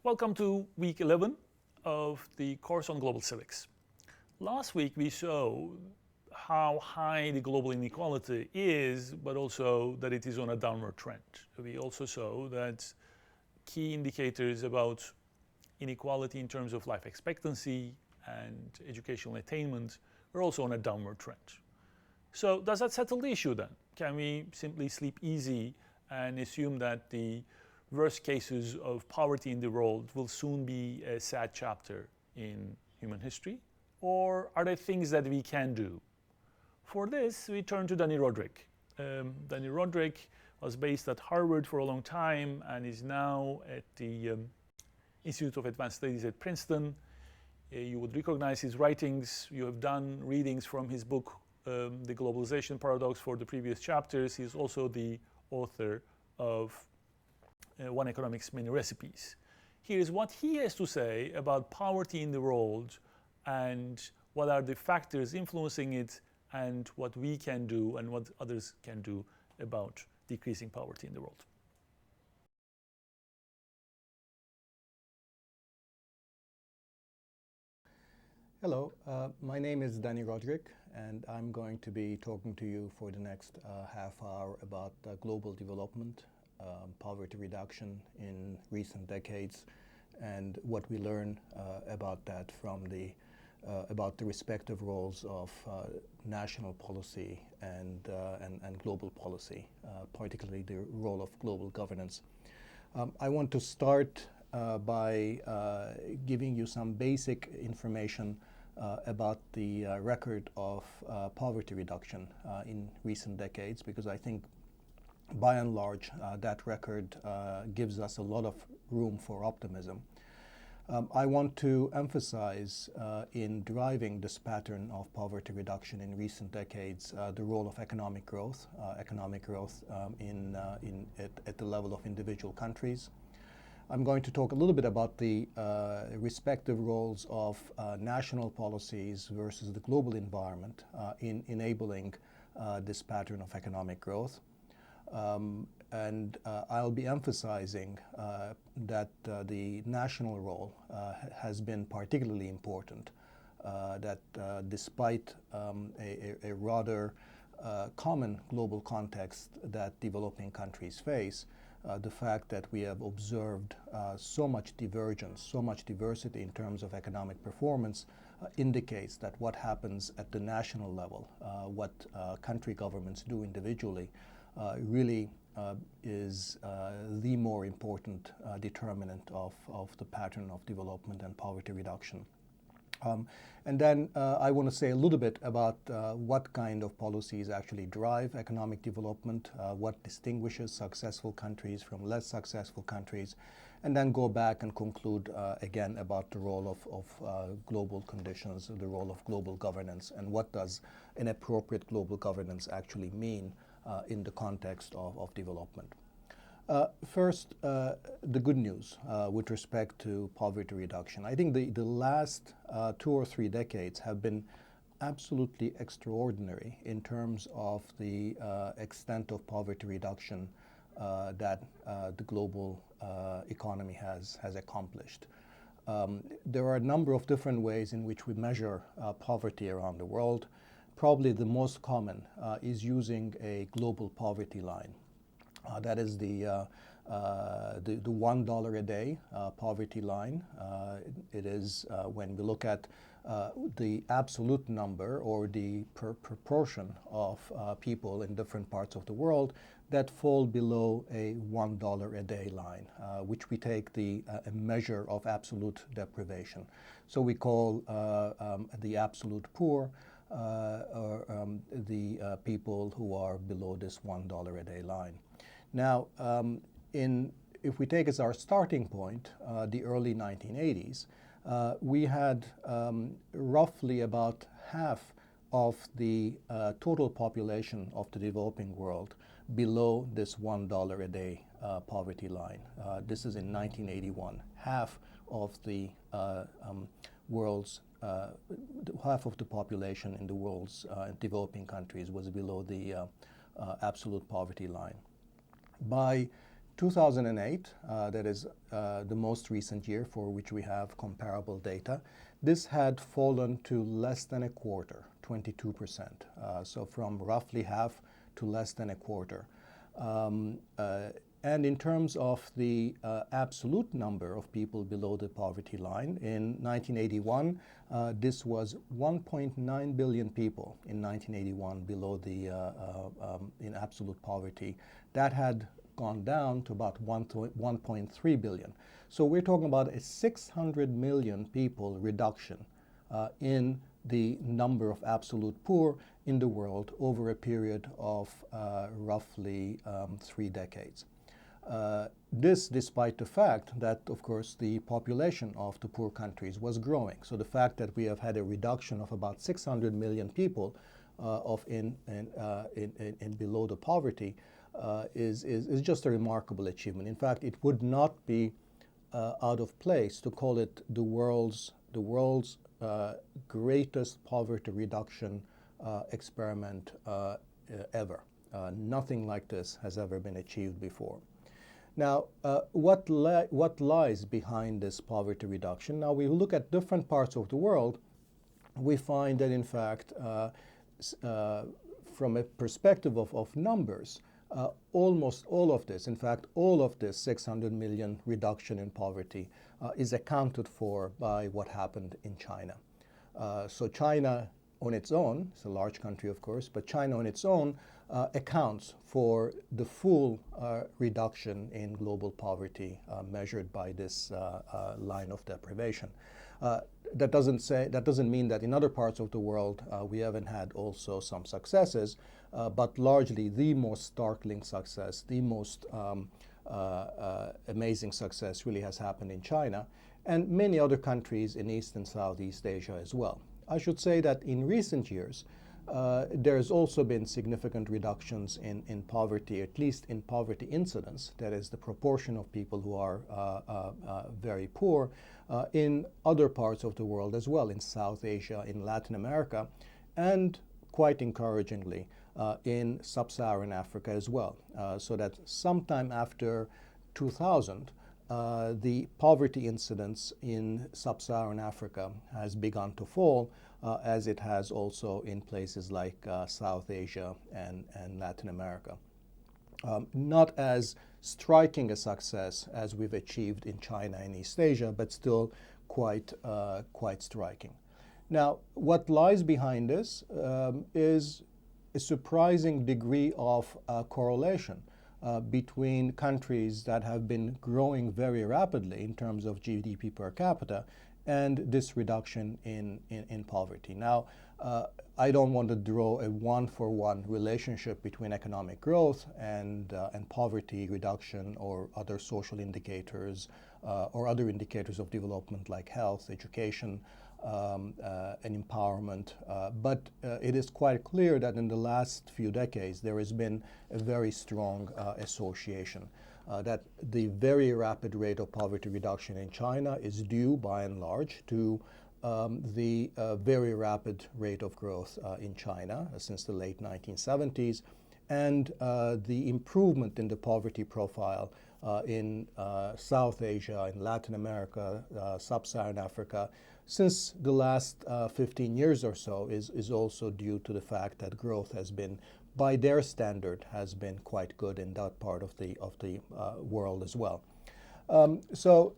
Welcome to week 11 of the course on global civics. Last week we saw how high the global inequality is, but also that it is on a downward trend. We also saw that key indicators about inequality in terms of life expectancy and educational attainment are also on a downward trend. So does that settle the issue then? Can we simply sleep easy and assume that the worst cases of poverty in the world will soon be a sad chapter in human history? Or are there things that we can do? For this, we turn to Dani Rodrik. Dani Rodrik was based at Harvard for a long time and is now at the Institute of Advanced Studies at Princeton. You would recognize his writings. You have done readings from his book, The Globalization Paradox, for the previous chapters. He's also the author of One Economic's Many Recipes. Here is what he has to say about poverty in the world and what are the factors influencing it and what we can do and what others can do about decreasing poverty in the world. Hello, my name is Dani Rodrik, and I'm going to be talking to you for the next half hour about global development, poverty reduction in recent decades, and what we learn about that from about the respective roles of national policy and global policy, particularly the role of global governance. I want to start by giving you some basic information about the record of poverty reduction in recent decades, because I think by and large that record gives us a lot of room for optimism. I want to emphasize in driving this pattern of poverty reduction in recent decades the role of economic growth at the level of individual countries. I'm going to talk a little bit about the respective roles of national policies versus the global environment in enabling this pattern of economic growth. And I'll be emphasizing that the national role has been particularly important, that despite a rather common global context that developing countries face, the fact that we have observed so much divergence, so much diversity in terms of economic performance indicates that what happens at the national level, what country governments do individually, really is the more important determinant of the pattern of development and poverty reduction. And then I want to say a little bit about what kind of policies actually drive economic development, what distinguishes successful countries from less successful countries, and then go back and conclude again about the role of global conditions, the role of global governance, and what does an appropriate global governance actually mean in the context of development. First, the good news with respect to poverty reduction. I think the last 2 or 3 decades have been absolutely extraordinary in terms of the extent of poverty reduction that the global economy has accomplished. There are a number of different ways in which we measure poverty around the world. Probably the most common is using a global poverty line. That is the $1 a day poverty line. It is when we look at the absolute number or the proportion of people in different parts of the world that fall below a $1 a day line, which we take a measure of absolute deprivation. So we call the absolute poor the people who are below this $1 a day line. Now, if we take as our starting point the early 1980s, we had roughly about half of the total population of the developing world below this $1 a day poverty line. This is in 1981. Half of the half of the population in the world's developing countries was below the absolute poverty line. By 2008, that is the most recent year for which we have comparable data, this had fallen to less than a quarter, 22%. So from roughly half to less than a quarter. And in terms of the absolute number of people below the poverty line, in 1981, this was 1.9 billion people in 1981 below the in absolute poverty. That had gone down to about 1.3 billion. So we're talking about a 600 million people reduction in the number of absolute poor in the world over a period of roughly 3 decades. This despite the fact that, of course, the population of the poor countries was growing. So the fact that we have had a reduction of about 600 million people in below the poverty is just a remarkable achievement. In fact, it would not be out of place to call it the world's greatest poverty reduction experiment ever. Nothing like this has ever been achieved before. Now, what lies behind this poverty reduction? Now, we look at different parts of the world, we find that, in fact, from a perspective of numbers, almost all of this, in fact, all of this 600 million reduction in poverty is accounted for by what happened in China. So China on its own, it's a large country, of course, but China on its own accounts for the full reduction in global poverty measured by this line of deprivation. That doesn't mean that in other parts of the world we haven't had also some successes, but largely the most startling success, the most amazing success really has happened in China and many other countries in East and Southeast Asia as well. I should say that in recent years, there's also been significant reductions in poverty, at least in poverty incidence, that is the proportion of people who are very poor, in other parts of the world as well, in South Asia, in Latin America, and quite encouragingly, in sub-Saharan Africa as well. So that sometime after 2000, the poverty incidence in sub-Saharan Africa has begun to fall, as it has also in places like South Asia and Latin America. Not as striking a success as we've achieved in China and East Asia, but still quite striking. Now, what lies behind this is a surprising degree of correlation between countries that have been growing very rapidly in terms of GDP per capita and this reduction in poverty. Now, I don't want to draw a one-for-one relationship between economic growth and poverty reduction or other social indicators or other indicators of development like health, education, and empowerment. But it is quite clear that in the last few decades there has been a very strong association. That the very rapid rate of poverty reduction in China is due, by and large, to the very rapid rate of growth in China since the late 1970s, and the improvement in the poverty profile in South Asia, in Latin America, sub-Saharan Africa, since the last 15 years or so is also due to the fact that growth has been, by their standard, has been quite good in that part of the world as well. So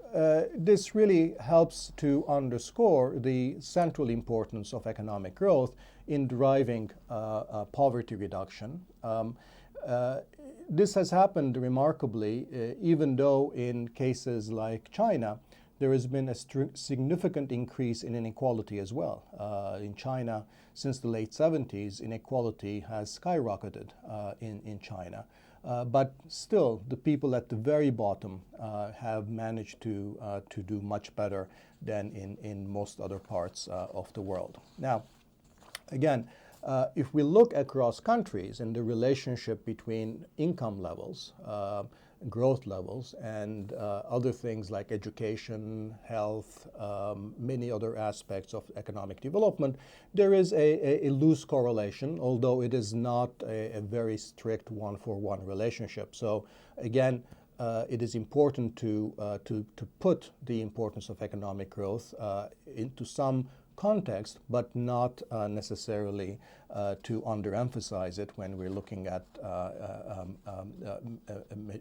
this really helps to underscore the central importance of economic growth in driving poverty reduction. This has happened remarkably, even though in cases like China, there has been a significant increase in inequality as well. In China, since the late 70s, inequality has skyrocketed in China. But still, the people at the very bottom have managed to do much better than in most other parts of the world. Now, again, if we look across countries and the relationship between income levels, growth levels, and other things like education, health, many other aspects of economic development, there is a loose correlation, although it is not a very strict one-for-one relationship. So again, it is important to put the importance of economic growth into some context, but not necessarily to underemphasize it when we're looking at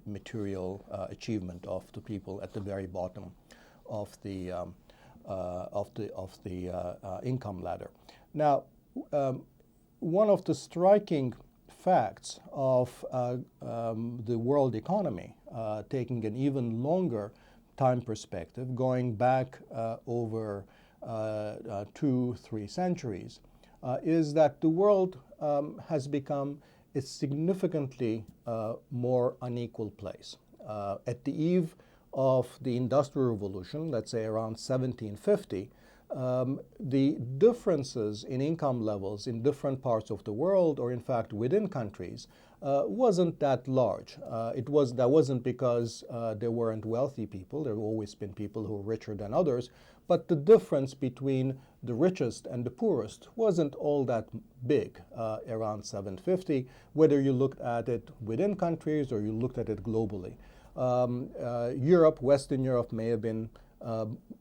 material achievement of the people at the very bottom of the income ladder. Now, one of the striking facts of the world economy, taking an even longer time perspective, going back over 2-3 centuries, is that the world has become a significantly more unequal place. At the eve of the Industrial Revolution, let's say around 1750, the differences in income levels in different parts of the world, or in fact within countries, wasn't that large. That wasn't because there weren't wealthy people. There have always been people who were richer than others, but the difference between the richest and the poorest wasn't all that big around 750, whether you looked at it within countries or you looked at it globally. Europe, Western Europe, may have been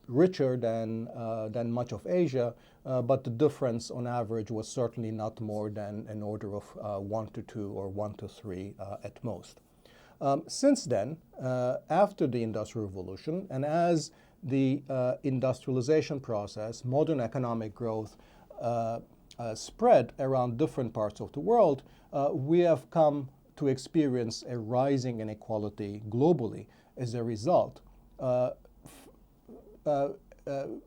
richer than much of Asia, but the difference on average was certainly not more than an order of 1 to 2 or 1 to 3 at most. Since then, after the Industrial Revolution, and as the industrialization process, modern economic growth spread around different parts of the world, we have come to experience a rising inequality globally as a result.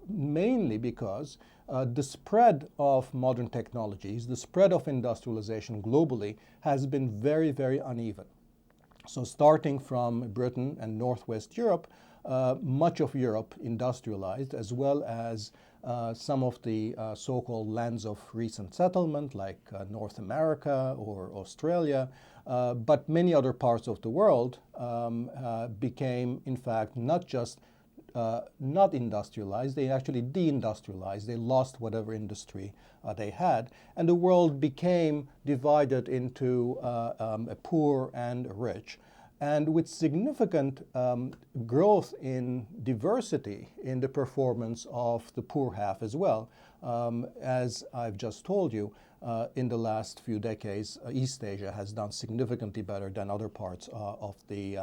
Mainly because the spread of modern technologies, the spread of industrialization globally has been very, very uneven. So starting from Britain and Northwest Europe, much of Europe industrialized, as well as some of the so-called lands of recent settlement like North America or Australia, but many other parts of the world became, in fact, not just not industrialized, they actually deindustrialized. They lost whatever industry they had, and the world became divided into a poor and a rich. And with significant growth in diversity in the performance of the poor half as well. As I've just told you, in the last few decades, East Asia has done significantly better than other parts of the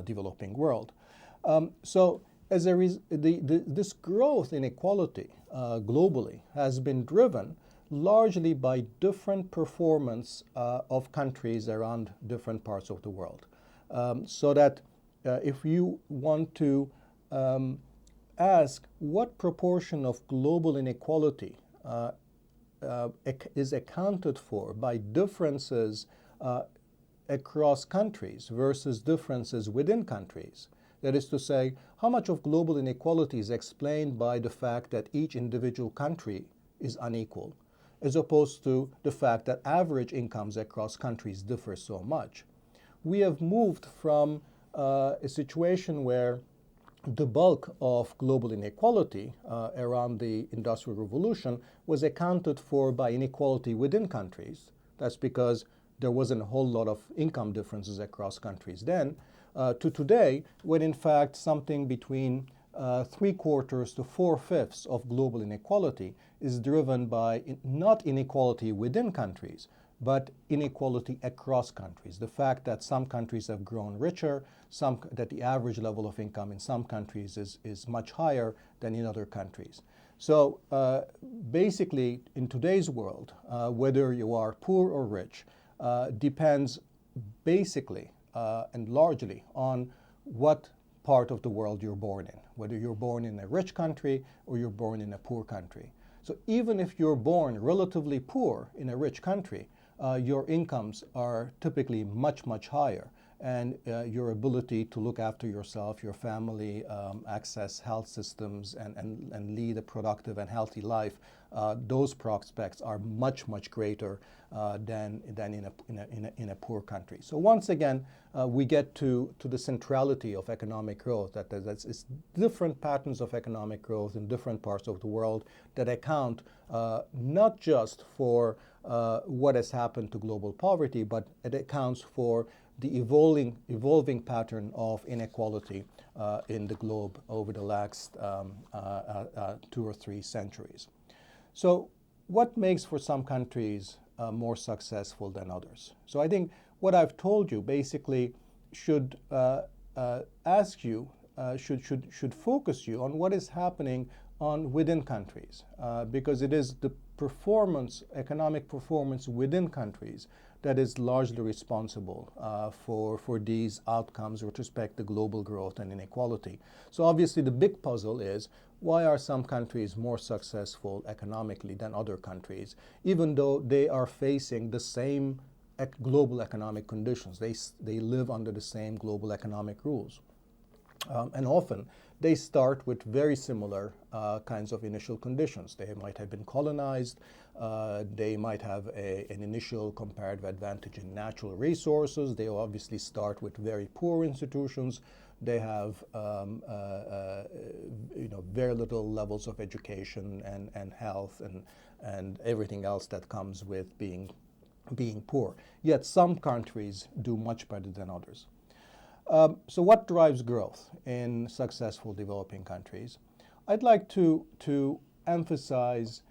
developing world. So as this growth in equality globally has been driven largely by different performance of countries around different parts of the world. So that if you want to ask what proportion of global inequality is accounted for by differences across countries versus differences within countries. That is to say, how much of global inequality is explained by the fact that each individual country is unequal, as opposed to the fact that average incomes across countries differ so much. We have moved from a situation where the bulk of global inequality around the Industrial Revolution was accounted for by inequality within countries. That's because there wasn't a whole lot of income differences across countries then, to today, when in fact something between 3/4 to 4/5 of global inequality is driven by not inequality within countries, but inequality across countries. The fact that some countries have grown richer, that the average level of income in some countries is much higher than in other countries. So basically, in today's world, whether you are poor or rich, depends basically and largely on what part of the world you're born in, whether you're born in a rich country or you're born in a poor country. So even if you're born relatively poor in a rich country, your incomes are typically much, much higher, and your ability to look after yourself, your family, access health systems, and lead a productive and healthy life, those prospects are much, much greater than in a poor country. So once again, we get to the centrality of economic growth, that it's different patterns of economic growth in different parts of the world that account not just for what has happened to global poverty, but it accounts for the evolving pattern of inequality in the globe over the last 2 or 3 centuries. So what makes for some countries more successful than others? So I think what I've told you basically should ask you, should focus you on what is happening within countries, because it is the performance, economic performance within countries that is largely responsible for these outcomes with respect to global growth and inequality. So obviously the big puzzle is, why are some countries more successful economically than other countries, even though they are facing the same global economic conditions? They live under the same global economic rules. And often they start with very similar kinds of initial conditions. They might have been colonized. They might have an initial comparative advantage in natural resources. They obviously start with very poor institutions. They have very little levels of education and health and everything else that comes with being poor. Yet some countries do much better than others. So what drives growth in successful developing countries? I'd like to emphasize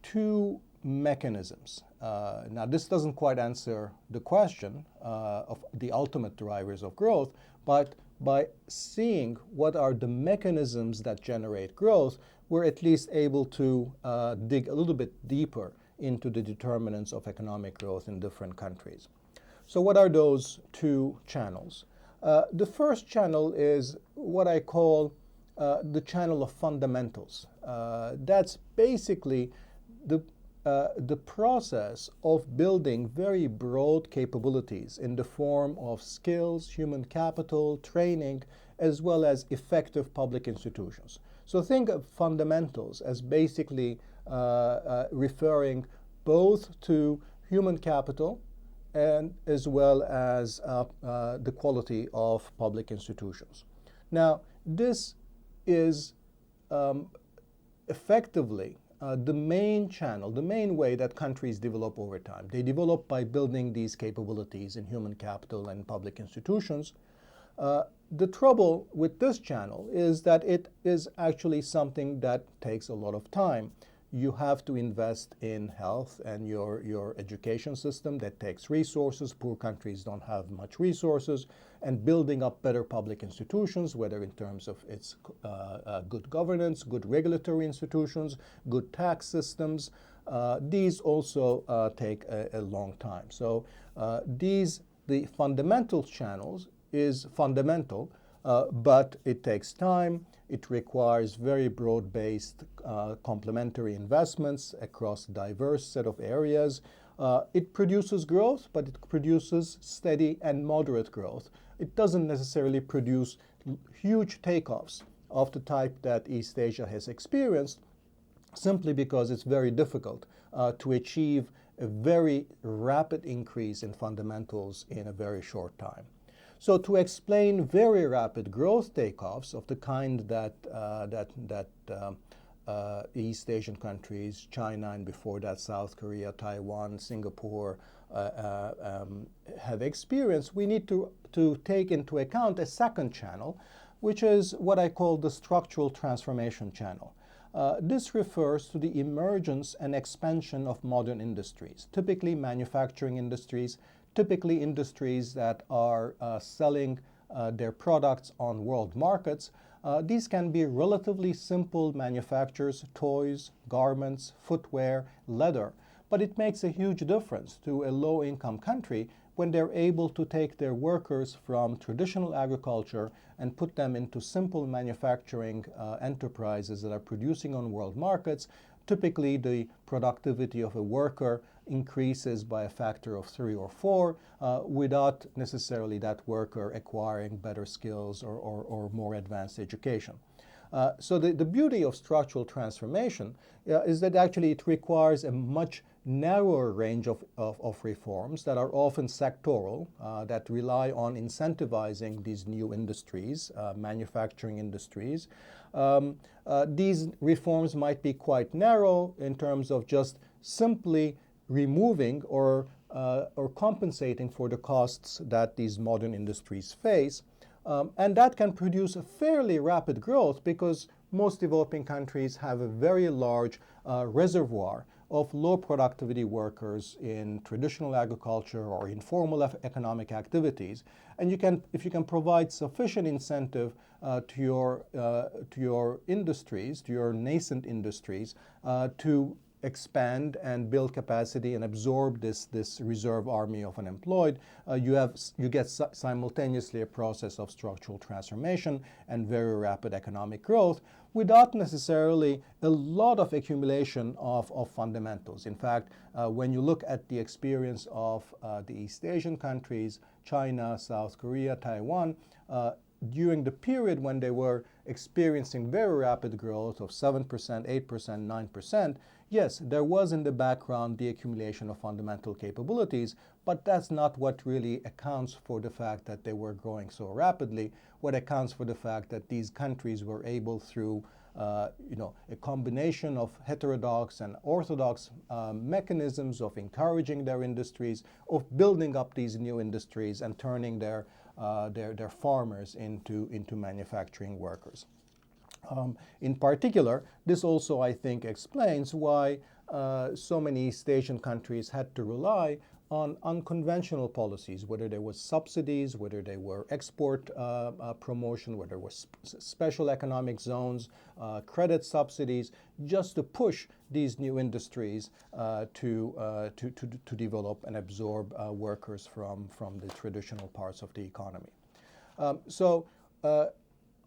2 mechanisms. Now, this doesn't quite answer the question of the ultimate drivers of growth, but by seeing what are the mechanisms that generate growth, we're at least able to dig a little bit deeper into the determinants of economic growth in different countries. So what are those 2 channels? The first channel is what I call the channel of fundamentals. That's basically the process of building very broad capabilities in the form of skills, human capital, training, as well as effective public institutions. So think of fundamentals as basically referring both to human capital and as well as the quality of public institutions. Now, this is effectively the main channel, the main way that countries develop over time. They develop by building these capabilities in human capital and public institutions. The trouble with this channel is that it is actually something that takes a lot of time. You have to invest in health and your education system. That takes resources. Poor countries don't have much resources. And building up better public institutions, whether in terms of its good governance, good regulatory institutions, good tax systems, these also take a long time. So the fundamental channels is fundamental, but it takes time. It requires very broad-based complementary investments across a diverse set of areas. It produces growth, but it produces steady and moderate growth. It doesn't necessarily produce huge takeoffs of the type that East Asia has experienced, simply because it's very difficult to achieve a very rapid increase in fundamentals in a very short time. So to explain very rapid growth takeoffs of the kind that East Asian countries, China, and before that South Korea, Taiwan, Singapore have experienced, we need to take into account a second channel, which is what I call the structural transformation channel. This refers to the emergence and expansion of modern industries, typically manufacturing industries, typically industries that are selling their products on world markets. These can be relatively simple manufactures, toys, garments, footwear, leather, but it makes a huge difference to a low-income country when they're able to take their workers from traditional agriculture and put them into simple manufacturing enterprises that are producing on world markets. Typically, the productivity of a worker increases by a factor of 3 or 4 without necessarily that worker acquiring better skills or more advanced education. So the beauty of structural transformation is that actually it requires a much narrower range of reforms that are often sectoral, that rely on incentivizing these new industries, manufacturing industries. These reforms might be quite narrow in terms of just simply removing or compensating for the costs that these modern industries face. And that can produce a fairly rapid growth because most developing countries have a very large reservoir of low productivity workers in traditional agriculture or informal economic activities. And if you can provide sufficient incentive to your industries, to your nascent industries, to expand and build capacity and absorb this reserve army of unemployed, you get simultaneously a process of structural transformation and very rapid economic growth without necessarily a lot of accumulation of fundamentals. In fact, when you look at the experience of the East Asian countries, China, South Korea, Taiwan, during the period when they were experiencing very rapid growth of 7%, 8%, 9%, yes, there was in the background the accumulation of fundamental capabilities, but that's not what really accounts for the fact that they were growing so rapidly. What accounts for the fact that these countries were able, through a combination of heterodox and orthodox mechanisms of encouraging their industries, of building up these new industries and turning their farmers into manufacturing workers. In particular, this also, I think, explains why so many East Asian countries had to rely on unconventional policies, whether there was subsidies, whether they were export promotion, whether there was special economic zones, credit subsidies, just to push these new industries to develop and absorb workers from the traditional parts of the economy.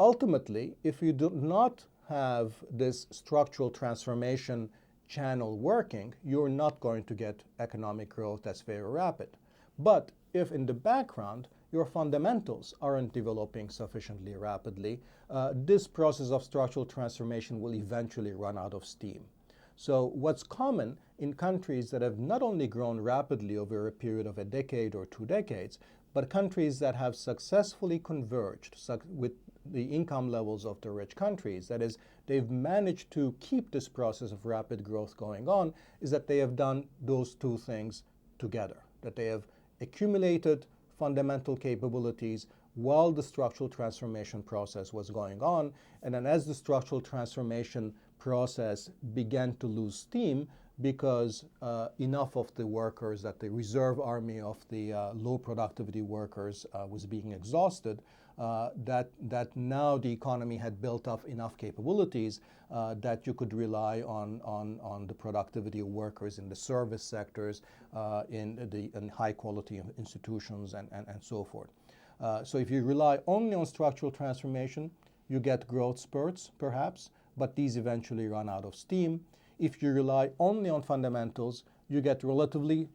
Ultimately, if you do not have this structural transformation channel working, you're not going to get economic growth that's very rapid. But if in the background your fundamentals aren't developing sufficiently rapidly, this process of structural transformation will eventually run out of steam. So what's common in countries that have not only grown rapidly over a period of a decade or 2 decades, but countries that have successfully converged with the income levels of the rich countries, that is, they've managed to keep this process of rapid growth going on, is that they have done those two things together, that they have accumulated fundamental capabilities while the structural transformation process was going on, and then as the structural transformation process began to lose steam because enough of the workers, that the reserve army of the low productivity workers was being exhausted, that now the economy had built up enough capabilities that you could rely on the productivity of workers in the service sectors, in high quality institutions and so forth. So if you rely only on structural transformation, you get growth spurts perhaps, but these eventually run out of steam. If you rely only on fundamentals, you get relatively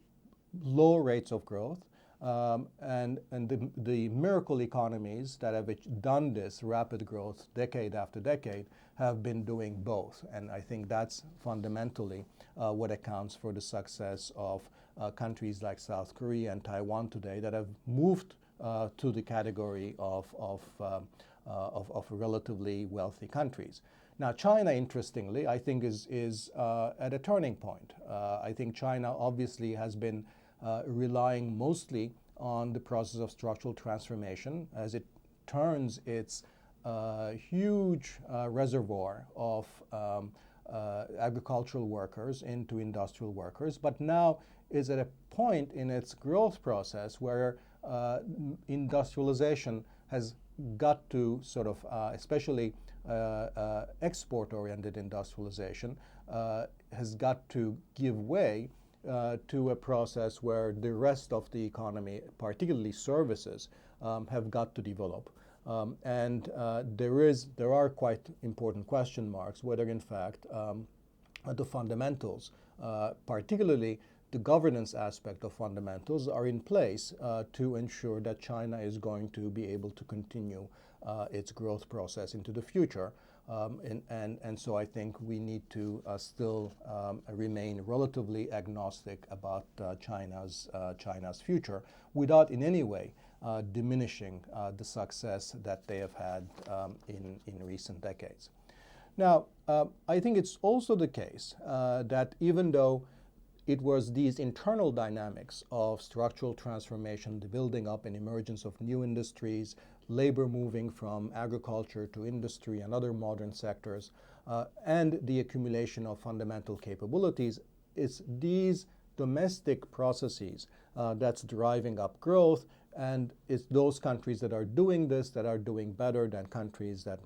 low rates of growth. And the miracle economies that have done this rapid growth decade after decade have been doing both. And I think that's fundamentally what accounts for the success of countries like South Korea and Taiwan today that have moved to the category of relatively wealthy countries. Now, China, interestingly, I think is at a turning point. I think China obviously has been relying mostly on the process of structural transformation as it turns its huge reservoir of agricultural workers into industrial workers, but now is at a point in its growth process where industrialization has got to sort of, especially export-oriented industrialization, has got to give way to a process where the rest of the economy, particularly services, have got to develop. There are quite important question marks whether, in fact, the fundamentals, particularly the governance aspect of fundamentals, are in place to ensure that China is going to be able to continue its growth process into the future. And so I think we need to still remain relatively agnostic about China's future without in any way diminishing the success that they have had in recent decades. Now, I think it's also the case that even though it was these internal dynamics of structural transformation, the building up and emergence of new industries, labor moving from agriculture to industry and other modern sectors, and the accumulation of fundamental capabilities. It's these domestic processes that's driving up growth, and it's those countries that are doing this that are doing better than countries that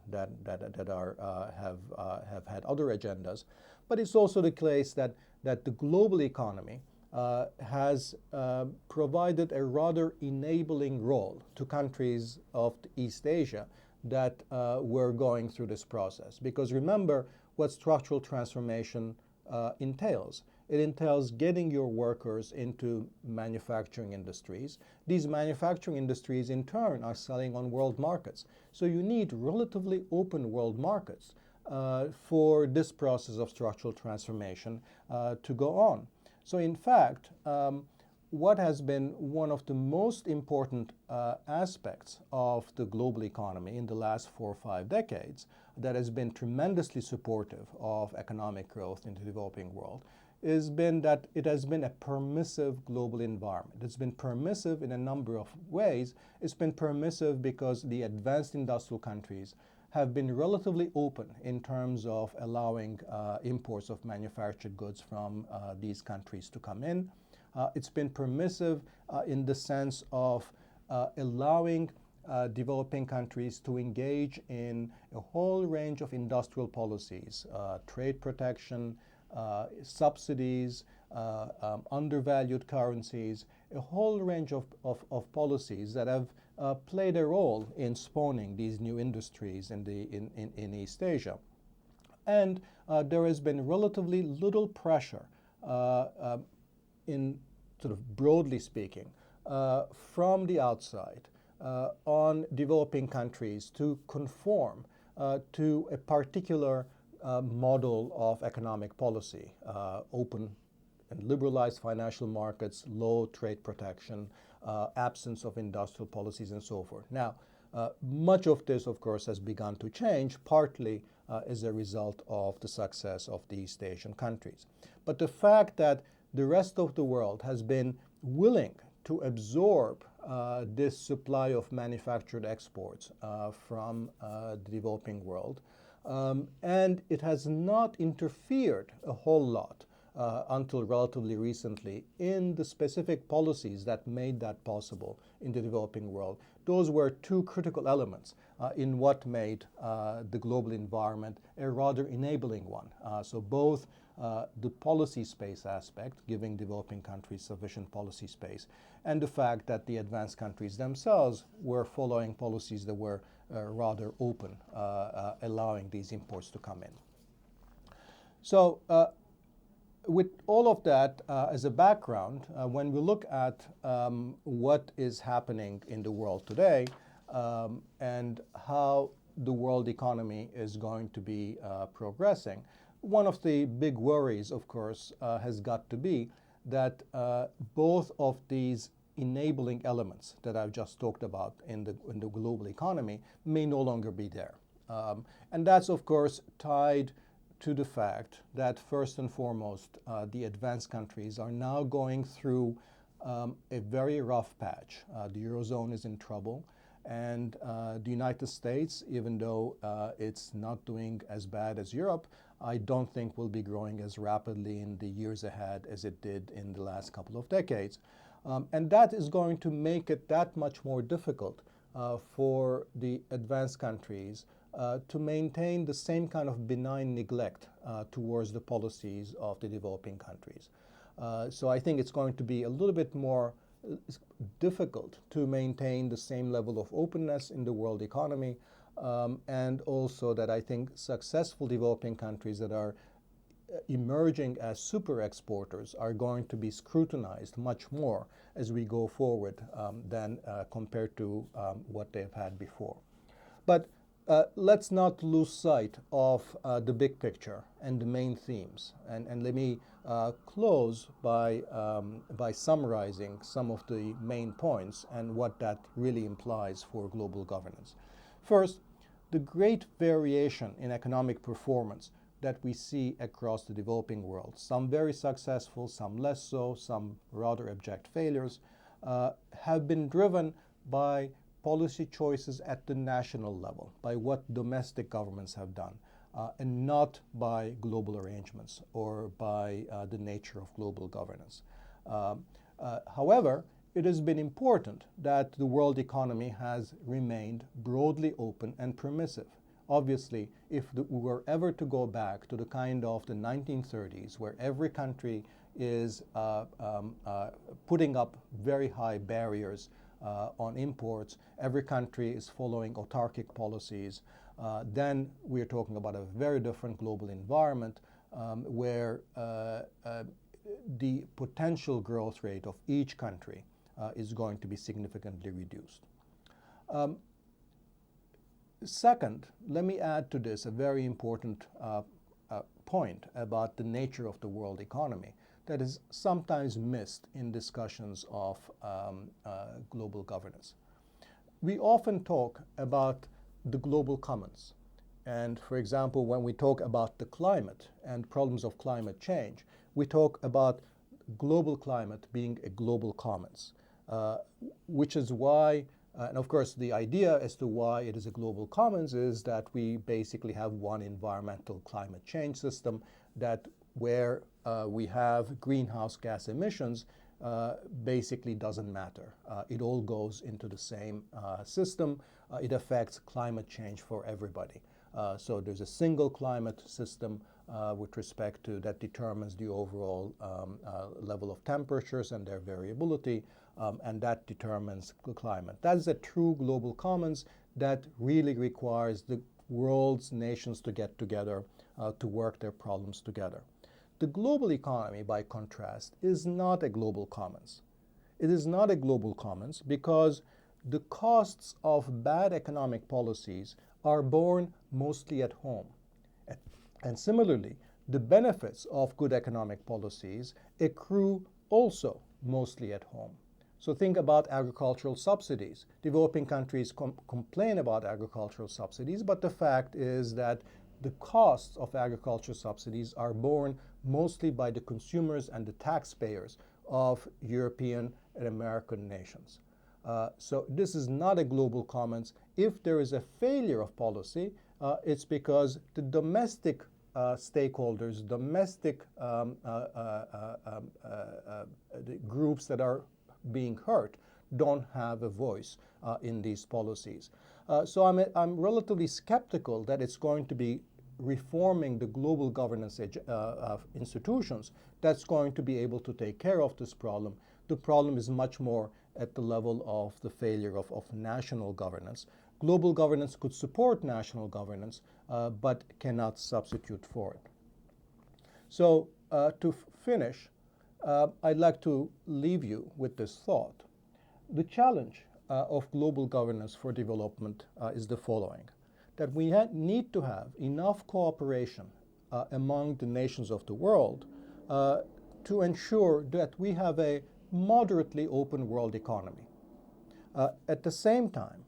have had other agendas. But it's also the case that the global economy has provided a rather enabling role to countries of East Asia that were going through this process. Because remember what structural transformation entails. It entails getting your workers into manufacturing industries. These manufacturing industries, in turn, are selling on world markets. So you need relatively open world markets for this process of structural transformation to go on. So in fact, what has been one of the most important aspects of the global economy in the last 4 or 5 decades that has been tremendously supportive of economic growth in the developing world has been that it has been a permissive global environment. It's been permissive in a number of ways. It's been permissive because the advanced industrial countries have been relatively open in terms of allowing imports of manufactured goods from these countries to come in. It's been permissive in the sense of allowing developing countries to engage in a whole range of industrial policies, trade protection, subsidies, undervalued currencies, a whole range of policies that have played a role in spawning these new industries in East Asia. And there has been relatively little pressure in sort of broadly speaking from the outside on developing countries to conform to a particular model of economic policy, open and liberalized financial markets, low trade protection, absence of industrial policies, and so forth. Now, much of this, of course, has begun to change, partly as a result of the success of the East Asian countries. But the fact that the rest of the world has been willing to absorb this supply of manufactured exports from the developing world, and it has not interfered a whole lot until relatively recently in the specific policies that made that possible in the developing world. Those were two critical elements in what made the global environment a rather enabling one. So both the policy space aspect, giving developing countries sufficient policy space, and the fact that the advanced countries themselves were following policies that were rather open, allowing these imports to come in. So with all of that as a background, when we look at what is happening in the world today and how the world economy is going to be progressing, one of the big worries, of course, has got to be that both of these enabling elements that I've just talked about in the global economy may no longer be there. And that's, of course, tied to the fact that, first and foremost, the advanced countries are now going through a very rough patch. The Eurozone is in trouble, and the United States, even though it's not doing as bad as Europe, I don't think will be growing as rapidly in the years ahead as it did in the last couple of decades. And that is going to make it that much more difficult for the advanced countries to maintain the same kind of benign neglect towards the policies of the developing countries. So I think it's going to be a little bit more difficult to maintain the same level of openness in the world economy, and also that I think successful developing countries that are emerging as super exporters are going to be scrutinized much more as we go forward than compared to what they've had before. But let's not lose sight of the big picture and the main themes. And let me close by summarizing some of the main points and what that really implies for global governance. First, the great variation in economic performance that we see across the developing world, some very successful, some less so, some rather abject failures, have been driven by policy choices at the national level, by what domestic governments have done, and not by global arrangements or by the nature of global governance. However, it has been important that the world economy has remained broadly open and permissive. Obviously, if we were ever to go back to the kind of the 1930s, where every country is putting up very high barriers on imports, every country is following autarkic policies, then we're talking about a very different global environment where the potential growth rate of each country is going to be significantly reduced. Second, let me add to this a very important point about the nature of the world economy that is sometimes missed in discussions of global governance. We often talk about the global commons. And for example, when we talk about the climate and problems of climate change, we talk about global climate being a global commons, which is why, and of course the idea as to why it is a global commons is that we basically have one environmental climate change system that where we have greenhouse gas emissions basically doesn't matter. It all goes into the same system. It affects climate change for everybody. So there's a single climate system with respect to that determines the overall level of temperatures and their variability, and that determines the climate. That is a true global commons that really requires the world's nations to get together to work their problems together. The global economy, by contrast, is not a global commons. It is not a global commons because the costs of bad economic policies are borne mostly at home. And similarly, the benefits of good economic policies accrue also mostly at home. So think about agricultural subsidies. Developing countries complain about agricultural subsidies, but the fact is that the costs of agricultural subsidies are borne mostly by the consumers and the taxpayers of European and American nations. So this is not a global commons. If there is a failure of policy, it's because the domestic stakeholders, domestic the groups that are being hurt don't have a voice in these policies. So I'm relatively skeptical that it's going to be reforming the global governance institutions that's going to be able to take care of this problem. The problem is much more at the level of the failure of national governance. Global governance could support national governance, but cannot substitute for it. So to finish, I'd like to leave you with this thought. The challenge of global governance for development is the following, that we need to have enough cooperation among the nations of the world to ensure that we have a moderately open world economy. At the same time,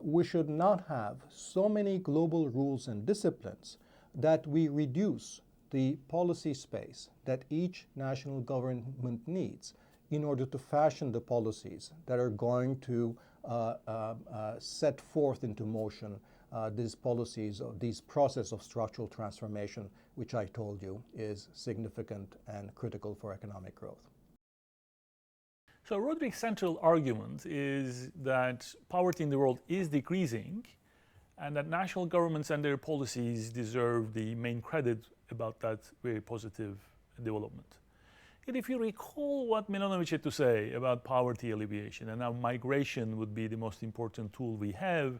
we should not have so many global rules and disciplines that we reduce the policy space that each national government needs in order to fashion the policies that are going to set forth into motion these policies, or these process of structural transformation, which I told you is significant and critical for economic growth. So Rodrik's central argument is that poverty in the world is decreasing and that national governments and their policies deserve the main credit about that very positive development. Yet if you recall what Milanovic had to say about poverty alleviation and how migration would be the most important tool we have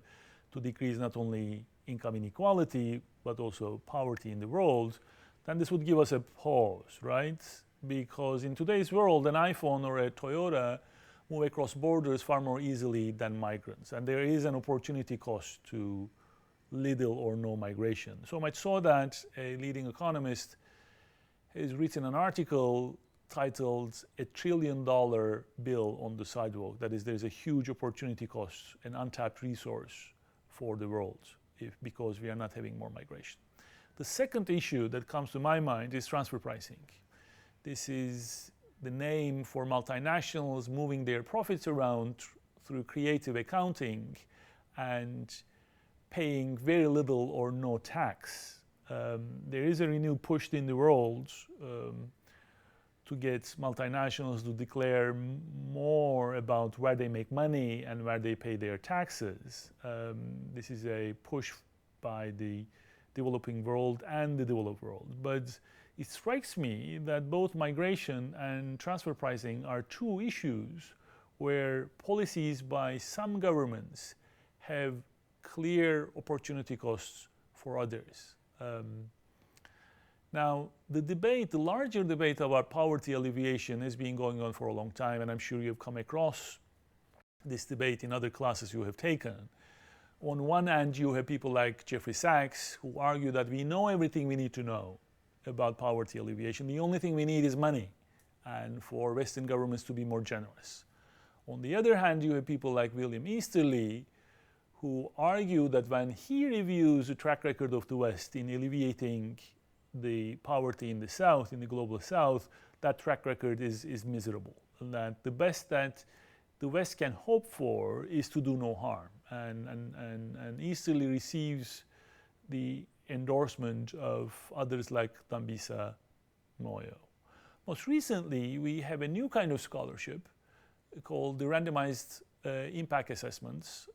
to decrease not only income inequality but also poverty in the world, then this would give us a pause, right? Because in today's world, an iPhone or a Toyota move across borders far more easily than migrants. And there is an opportunity cost to little or no migration. So much so that a leading economist has written an article titled "A $1 trillion bill on the sidewalk." That is, there's a huge opportunity cost, an untapped resource for the world because we are not having more migration. The second issue that comes to my mind is transfer pricing. This is the name for multinationals moving their profits around through creative accounting and paying very little or no tax. There is a renewed push in the world to get multinationals to declare more about where they make money and where they pay their taxes. This is a push by the developing world and the developed world. But it strikes me that both migration and transfer pricing are two issues where policies by some governments have clear opportunity costs for others. Now, the larger debate about poverty alleviation has been going on for a long time, and I'm sure you've come across this debate in other classes you have taken. On one hand, you have people like Jeffrey Sachs who argue that we know everything we need to know about poverty alleviation. The only thing we need is money, and for Western governments to be more generous. On the other hand, you have people like William Easterly who argue that when he reviews the track record of the West in alleviating the poverty in the South, in the global South, that track record is miserable. And that the best that the West can hope for is to do no harm. And Easterly receives the endorsement of others like Dambisa Moyo. Most recently, we have a new kind of scholarship called the randomized impact assessments,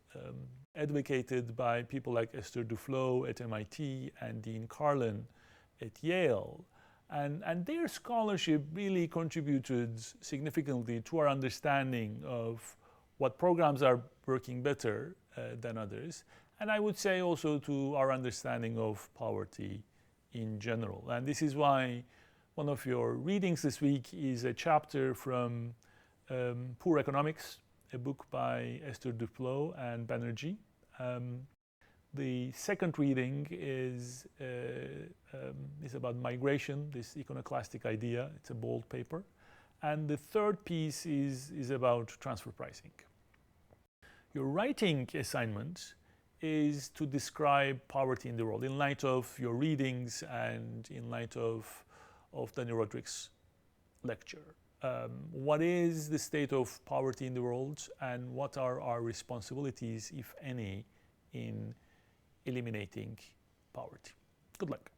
advocated by people like Esther Duflo at MIT and Dean Carlin at Yale. And their scholarship really contributed significantly to our understanding of what programs are working better than others, and I would say also to our understanding of poverty in general. And this is why one of your readings this week is a chapter from Poor Economics, a book by Esther Duflo and Banerjee. The second reading is about migration, this iconoclastic idea. It's a bold paper. And the third piece is about transfer pricing. Your writing assignment is to describe poverty in the world in light of your readings and in light of Dani Rodrik's lecture. What is the state of poverty in the world, and what are our responsibilities, if any, in eliminating poverty? Good luck.